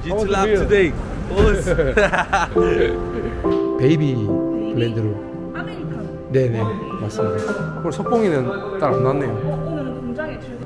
Jiu-Jitsu lab today. Boss. 베이비 블렌드로. 아메리카노. 네네 맞습니다. 오늘 석봉이는 딸 안 나왔네요. 오늘 공장에 출근.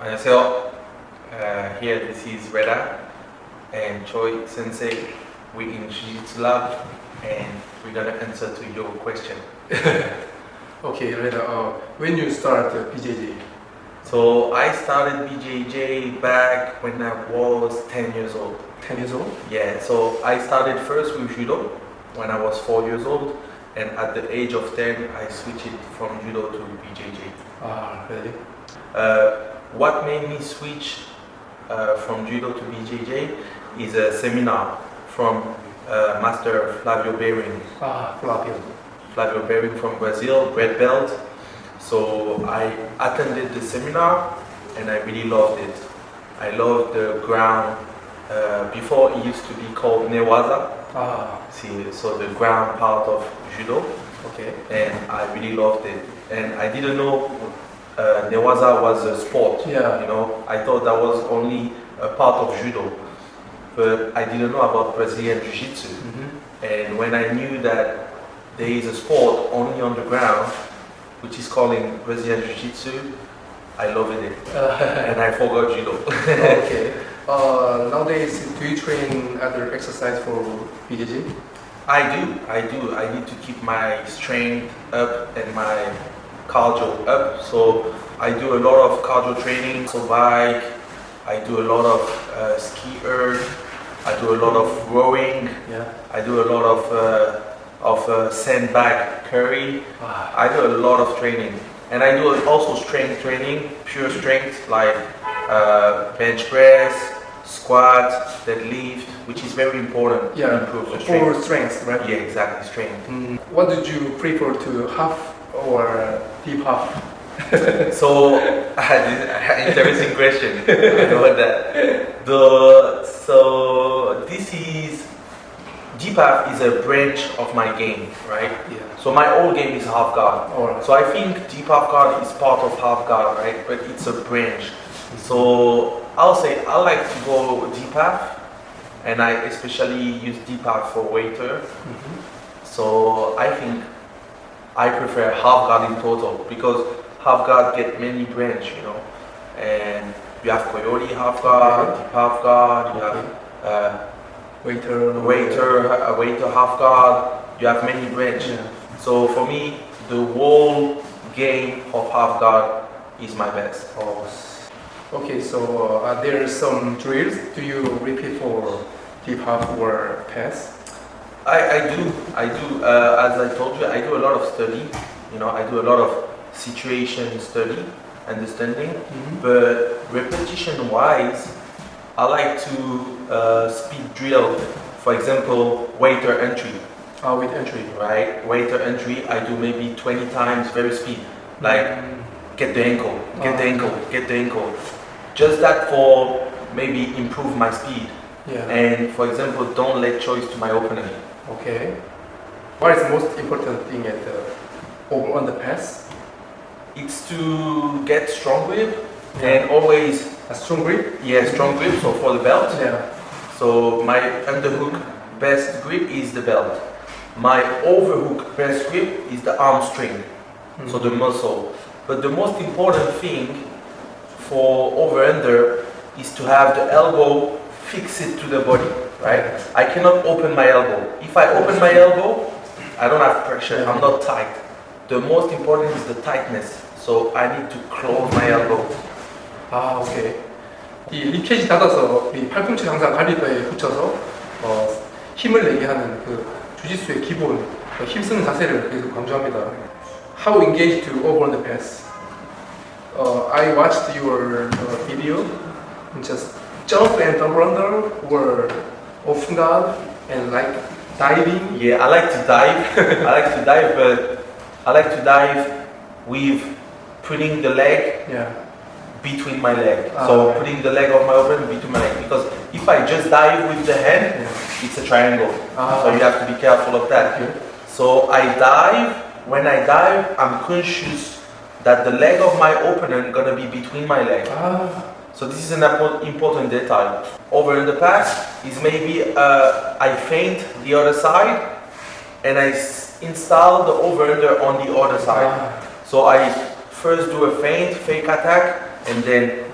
안녕하세요. Here this is Reda and Choi Sensei. We in Jiu-Jitsu lab and we're gonna answer to your question. Okay, Reda. When you start BJJ? So I started BJJ back when I was 10 years old. 10 years old? Yeah, so I started first with Judo when I was 4 years old, and at the age of 10 I switched it from Judo to BJJ. Ah, really? What made me switch from Judo to BJJ is a seminar from Master Flavio Behring. Ah, Flavio. Flavio Behring from Brazil, red belt. So I attended the seminar and I really loved it. I loved the ground. Before it used to be called Newaza. Ah, See, so the ground part of Judo, okay. and I really loved it. And I didn't know Newaza was a sport. Yeah. You know, I thought that was only a part of Judo, but I didn't know about Brazilian Jiu-Jitsu. And when I knew that there is a sport only on the ground, which is called Brazilian Jiu-Jitsu, I loved it, and I forgot Judo. Okay. Nowadays, do you train other exercise for BJJ? I do. I need to keep my strength up and my cardio up. So I do a lot of cardio training. So bike, I do a lot of ski erg, I do a lot of rowing, Yeah. I do a lot of sandbag curry. Ah, I do a lot of training, and I do also strength training, pure strength like bench press, squat, deadlift, which is very important to yeah. improve the For strength. strength, right? Yeah, exactly, strength. What did you prefer to half or deep half? So, interesting question. I know that. So this is deep half is a branch of my game, right? Yeah. So my old game is half guard. Alright. So I think deep half guard is part of half guard, right? But it's a branch. So I'll say I like to go deep half, and I especially use deep half for waiter. So I think I prefer half guard in total because half guard get many branch, you know, and you have coyote half guard, Okay. deep half guard, you have Waiter. waiter half guard. You have many branch. Yeah. So for me, the whole game of half guard is my best. Okay, so there are some drills. Do you repeat for deep half or pass? I do. As I told you, I do a lot of study. You know, I do a lot of situation study, understanding. But repetition-wise, I like to speed drill. For example, waiter entry, With entry. right? Waiter entry, I do maybe 20 times very speed. Like get the ankle, get the ankle, get the ankle. Just that for maybe improve my speed. Yeah. And for example, don't let choice to my opponent. Okay. What is the most important thing at the over on the pass? It's to get strong grip and always, A strong grip. strong grip. So for the belt, Yeah. so my underhook best grip is the belt. My overhook best grip is the arm string, so the muscle. But the most important thing for over under is to have the elbow fix it to the body, right? I cannot open my elbow. If I open my elbow, I don't have pressure. I'm not tight. The most important is the tightness. So I need to close my elbow. 아, 오케이. 이 립켓이 닫아서 이 팔꿈치 항상 갈비뼈에 붙여서 힘을 내게 하는 그 주짓수의 기본 힘쓰는 자세를 계속 강조합니다. How engaged to over on the pass? I watched your video. Just jump and double under or off guard and like Diving. Yeah, I like to dive. But I like to dive with putting the leg Yeah. between my leg. Ah, So right. putting the leg of my opponent between my leg. Because if I just dive with the hand, Yeah. it's a triangle. Ah. So you have to be careful of that. Okay. So I dive. When I dive, I'm conscious that the leg of my opponent gonna be between my leg. Ah. So this is an important detail. Over in the past is maybe I feint the other side and I install the over-under on the other side. Ah. So I first do a feint, fake attack, and then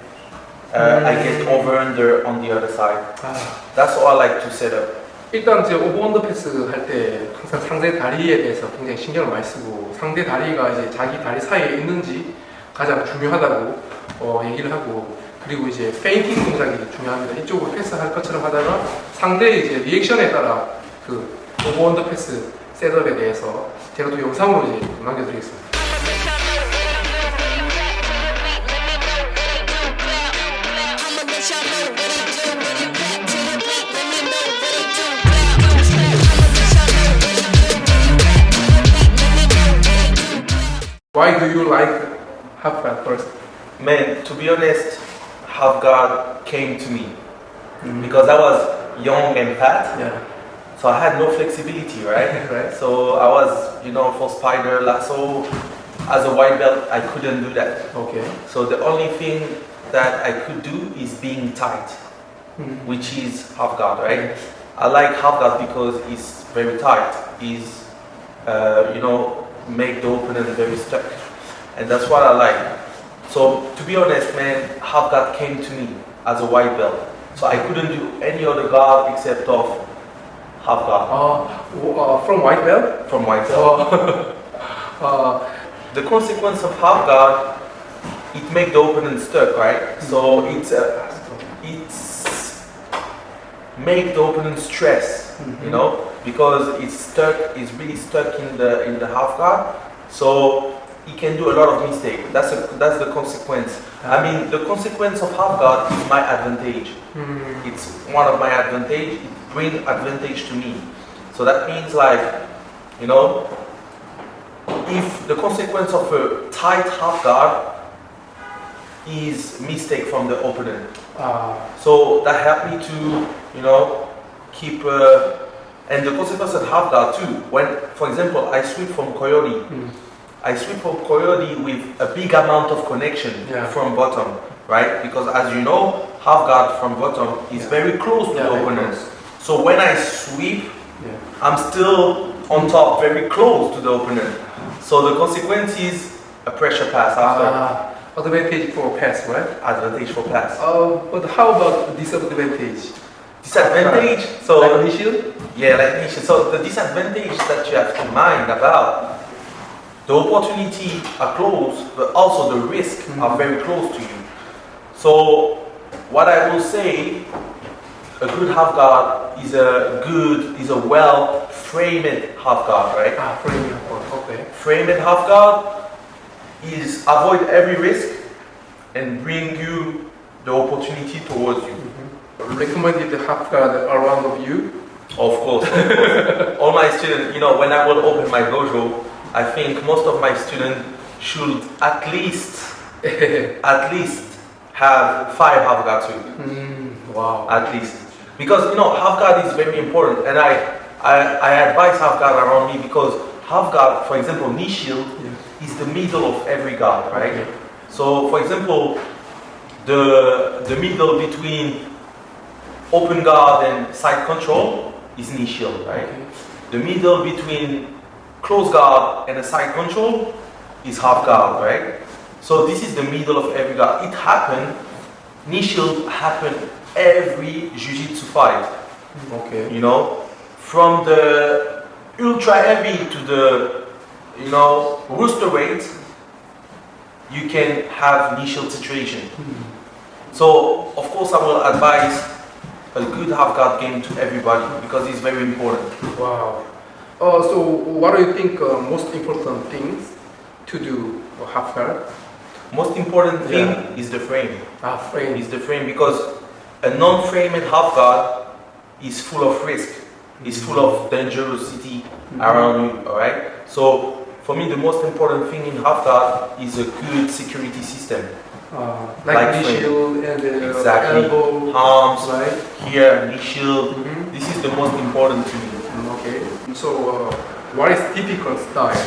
I get over-under on the other side. 아. That's how I like to set up. 일단 이제 오버원더 패스 할 때 항상 상대 다리에 대해서 굉장히 신경을 많이 쓰고 상대 다리가 이제 자기 다리 사이에 있는지 가장 중요하다고 얘기를 하고 그리고 이제 페인팅 동작이 중요합니다. 이쪽으로 패스할 것처럼 하다가 상대의 이제 리액션에 따라 그 오버원더 패스 셋업에 대해서 제가 또 영상으로 이제 남겨드리겠습니다. Why do you like half guard first? Man, to be honest, half guard came to me because I was young and fat. Yeah. So I had no flexibility, right? Right. So I was, for spider lasso, as a white belt, I couldn't do that. Okay. So the only thing that I could do is being tight, which is half guard, right? I like half guard because it's very tight. It's, make the opponent very stuck. And that's what I like. So to be honest, man, half guard came to me as a white belt. So I couldn't do any other guard except of half guard From white belt? from white belt. The consequence of half guard, it make the opponent stuck, right? So it's make the opponent stress, because it's really stuck in the half guard. So he can do a lot of mistakes. That's the consequence. I mean, the consequence of half guard is my advantage. It's one of my advantage. It brings advantage to me. So that means if the consequence of a tight half guard is mistake from the opponent. So that helped me to, keep, and the consequence of half guard too. When, for example, I sweep from Coyote, I sweep from Coyote with a big amount of connection from bottom, right? Because as you know, half guard from bottom is very close to the opponent. So when I sweep, I'm still on top, very close to the opponent. So the consequence is a pressure pass after. Advantage for pass, right? Advantage for pass. But how about disadvantage? Disadvantage, so Like initial? yeah, like nation. So the disadvantage that you have to mind about, the opportunity are close, but also the risk are very close to you. So what I will say, a good half guard is a well framed half guard, right? Framing half guard. Okay. Framed half guard is avoid every risk and bring you the opportunity towards you. Recommended the half guard around of you. Of course. All my students, when I will open my dojo, I think most of my students should at least have 5 half guard sweep. Wow. At least. Because half guard is very important, and I advise half guard around me because half guard, for example, knee shield is the middle of every guard, right? Okay. So for example, the middle between open guard and side control is knee shield, right? Okay. The middle between close guard and a side control is half guard, right? So this is the middle of every guard. It happened, knee shield happened every jiu-jitsu fight. Okay. From the ultra heavy to the, rooster weight, you can have knee shield situation. So of course I will advise a good half guard game to everybody because it's very important. Wow. So what do you think most important things to do for half guard? Most important thing is the frame. Frame. Is the frame because a non-framed half guard is full of risk. It's full of dangerosity around you, alright? So for me the most important thing in half guard is a good security system. Like Like knee frame. shield and Exactly. elbow, Arms, right? here, knee shield. Mhm. This is the most important to me. Okay. So, what is typical style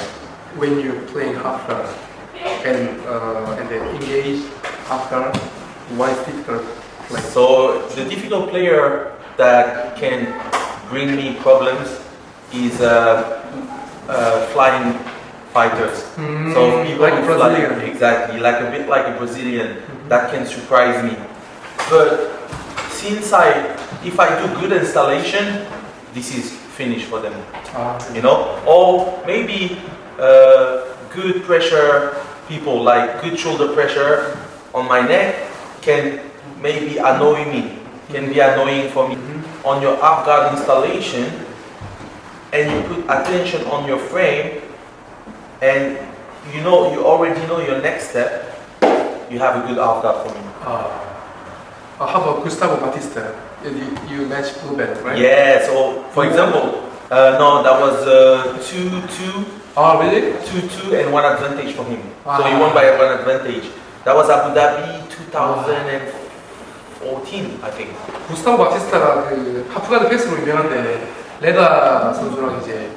when you're playing half guard and then engage half guard? What is typical play? So the difficult player that can bring me problems is flying fighters. So people like a who fly, Brazilian. exactly, like a bit like a Brazilian, that can surprise me. But since if I do good installation, this is finished for them, you know. Or maybe good pressure people, like good shoulder pressure on my neck, can maybe annoy me, can be annoying for me. On your half guard installation, and you put attention on your frame, and you already know your next step, you have a good half guard for me. How about Gustavo Batista? You matched blue belt, right? Yeah, so for example, no, that was 2-2, Oh, really? 2-2 and one advantage for him. So he Ah. won by one advantage. That was Abu Dhabi 2014, I think. 구스타보 바티스타가 그 하프가드 패스로 유명한데 레다 선수랑 이제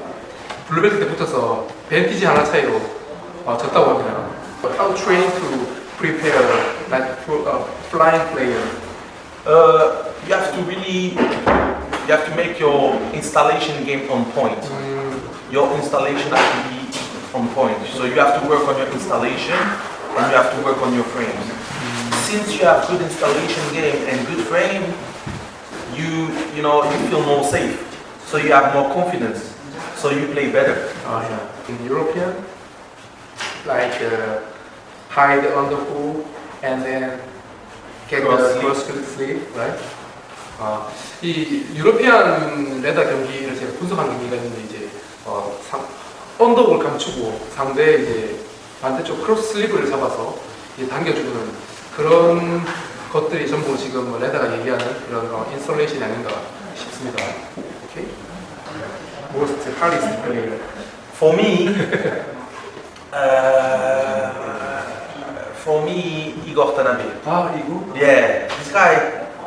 블루벨트 때 붙어서 벤티지 하나 차이로 졌다고 합니다. How train to prepare like flying player? You have to make your installation game on point. Your installation has to be on point. So you have to work on your installation and you have to work on your frames. Since you have good installation game and good frame, you feel more safe. So you have more confidence. So you play better. In European, like hide on the hook and then get Cross the cross sleeve, right? 이 유로피안 레다 경기를 제가 분석한 경기가 있는데 이제 언덕을 감추고 상대 이제 반대쪽 크로스 슬리브를 잡아서 이제 당겨주는 그런 것들이 전부 지금 레다가 얘기하는 그런 인스톨레이션이 아닌가 싶습니다. 오케이. Most hardest player. For me, Igor Tanabe. 이거? Yeah, this guy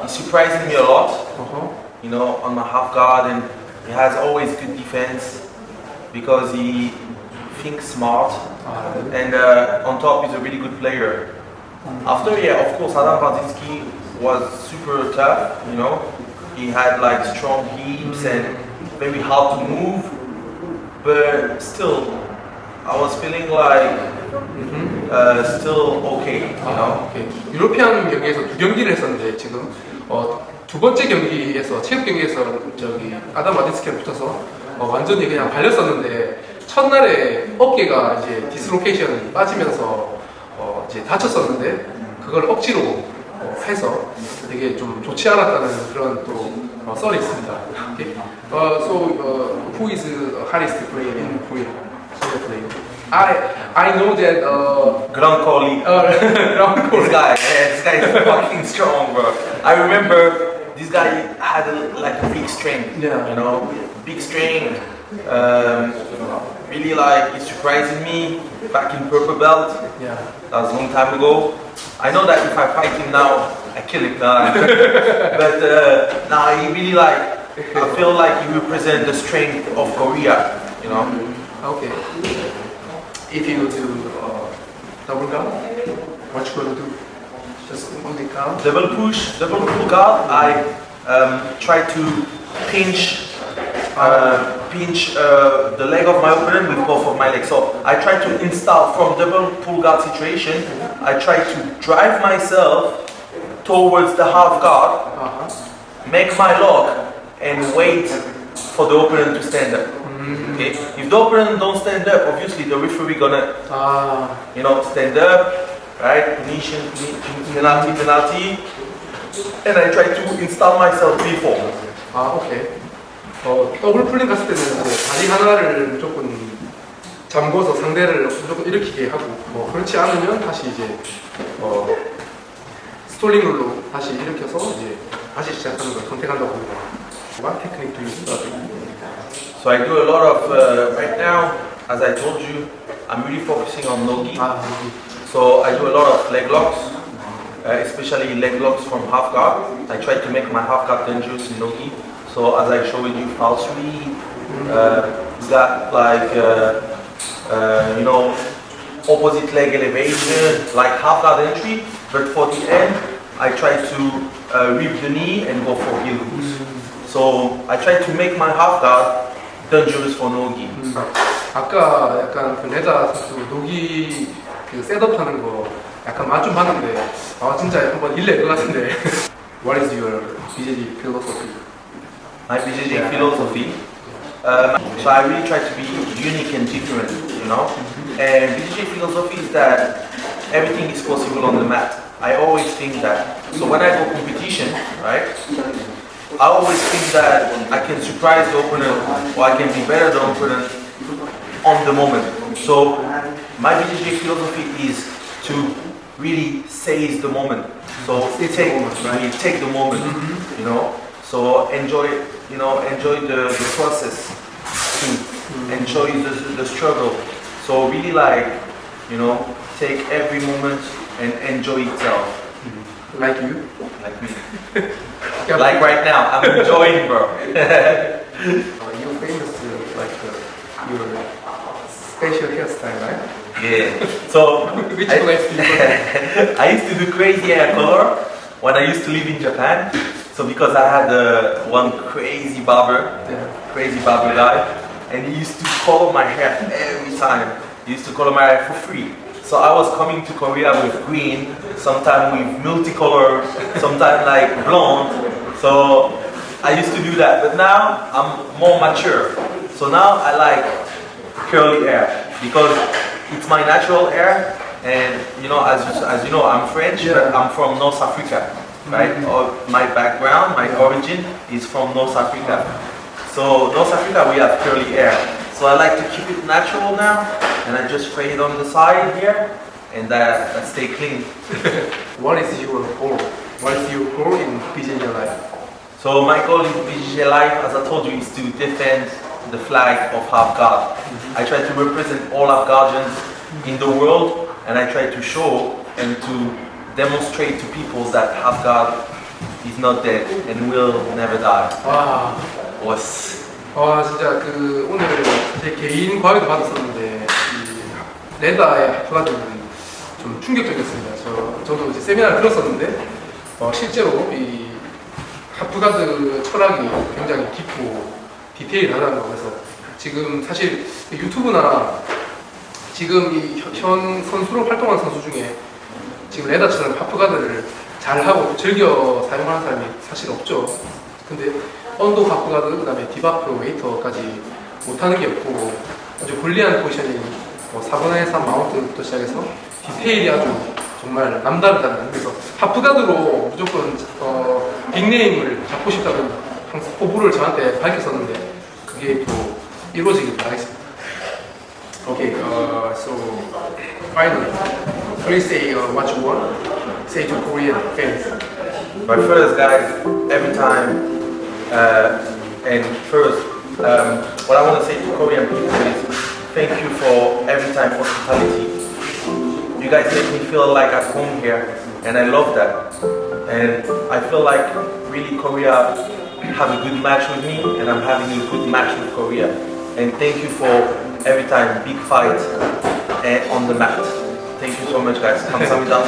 is surprising me a lot. You know, on my half guard, and he has always good defense because he thinks smart, and on top he's a really good player. After, yeah, of course, Adam Barzinski was super tough. You know, he had like strong hips and very hard to move, but still, I was feeling like still okay. You know. 오케이. 유로피안 경기에서 두 경기를 했었는데 지금 두 번째 경기에서 체육 경기에서 저기 아담 마딘스키랑 붙어서 완전히 그냥 발렸었는데 첫날에 어깨가 이제 디스로케이션이 빠지면서 이제 다쳤었는데 그걸 억지로 해서 되게 좀 좋지 않았다는 그런 또 썰이 있습니다. Okay. Who is hardest player in Korea? I know that Grand Kohli. This guy, yeah, this guy is fucking strong, bro. I remember this guy had like a big strength, Yeah. you know, big strength. Really like it's surprising me. Back in purple belt, Yeah. that was a long time ago. I know that if I fight him now, I kill him now. But now he really like. I feel like he represents the strength of Korea, you know. Okay. If you do double guard, what you gonna do? Just only count? Double push, double pull guard. I try to pinch the leg of my opponent with both of my legs. So I try to install from double pull guard situation. I try to drive myself towards the half guard, make my lock, and wait for the opponent to stand up. Okay. If the opponent don't stand up, obviously the referee gonna stand up, right? Penalty, and I try to install myself before. 오케이. 더블 플링 갔을 때는 이제 다리 하나를 무조건 잠궈서 상대를 무조건 일으키게 하고 그렇지 않으면 다시 이제 스톨링 룰로 다시 일으켜서 이제 다시 시작하는 걸 선택한다고 합니다. What technique do you study? So I do a lot of, right now, as I told you, I'm really focusing on Nogi. 아, 여기. So I do a lot of leg locks, especially leg locks from half guard. I try to make my half guard dangerous in Nogi. So as I showed you, false sweep, that like, you know, opposite leg elevation, like half guard entry, but for the end, I try to rip the knee and go for heel hooks. So I try to make my half guard dangerous for Nogi. 아까 약간 그 레다 선수 노기 그 셋업 하는 거 약간 맛 좀 봤는데 아 진짜 한번 일낼 것 같은데. What is your BJJ philosophy? My BJJ philosophy. So I really try to be unique and different, you know. And BJJ philosophy is that everything is possible on the mat. I always think that. So when I go competition, right, I always think that I can surprise the opponent or I can be better than the opponent on the moment. So my BJJ philosophy is to really seize the moment. So take the moment, you know. So enjoy, you know, enjoy the process too. Enjoy the struggle. So really like, you know, take every moment and enjoy itself. Like you? Like me. Like right now, I'm enjoying, bro. You're famous like your special hairstyle, right? Yeah. So Which one is different? I used to do crazy hair color when I used to live in Japan. So because I had one crazy barber guy, and he used to color my hair every time. He used to color my hair for free. So I was coming to Korea with green, sometimes with multicolor, sometimes like blonde. So I used to do that, but now I'm more mature. So now I like curly hair because it's my natural hair, and you know, as you know, I'm French, but I'm from North Africa, right? My background, my origin is from North Africa. So North Africa, we have curly hair. So I like to keep it natural now, and I just fade it on the side here, and that stay clean. What is your goal? What is your goal in BJJ life? So my goal in BJJ life, as I told you, is to defend the flag of half guard. I try to represent all half guardians in the world, and I try to show and to demonstrate to people that half guard is not dead and will never die. 와, Was 진짜 그 오늘 제 개인 과외도 받았었는데 이 레다의 하프가드는 좀 충격적이었습니다. 저도 이제 세미나를 들었었는데 실제로 이 하프가드 철학이 굉장히 깊고 디테일하다는 거. 그래서 지금 사실 유튜브나 지금 이 현 선수로 활동하는 선수 중에 지금 레다처럼 하프가드를 잘하고 즐겨 사용하는 사람이 사실 없죠. 근데 언더 하프가드, 그 다음에 디바프, 웨이터까지 못하는 게 없고 아주 불리한 포지셔닝, 4분의 3 마운트부터 시작해서 디테일이 아주 정말 남다르다는. 그래서 하프가드로 무조건 빅네임을 잡고 싶다는 포부를 저한테 밝혔었는데 그게 또 이루어지길 바라겠습니다. Okay, so finally, please say what you want. Say to Korean fans. my first, guys, every time. And first, what I want to say to Korean people is thank you for every time hospitality. You guys make me feel like at home here, and I love that. And I feel like really Korea have a good match with me, and I'm having a good match with Korea. And thank you for every time big fight and on the mat. Thank you so much, guys. 감사합니다.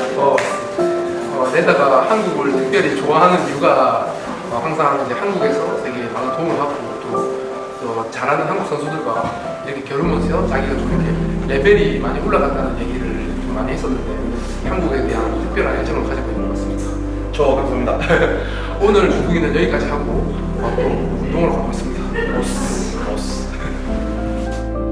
레다가 한국을 특별히 좋아하는 이유가 항상 이제 한국에서 되게 많은 도움을 받고 또 잘하는 한국 선수들과 이렇게 겨루면서 자기가 좀 이렇게 레벨이 많이 올라간다는 얘기를 좀 많이 했었는데 한국에 대한 특별한 애정을 가지고 있는 것 같습니다. 저 감사합니다. 오늘 중국인은 여기까지 하고 또 운동을 가고 있습니다.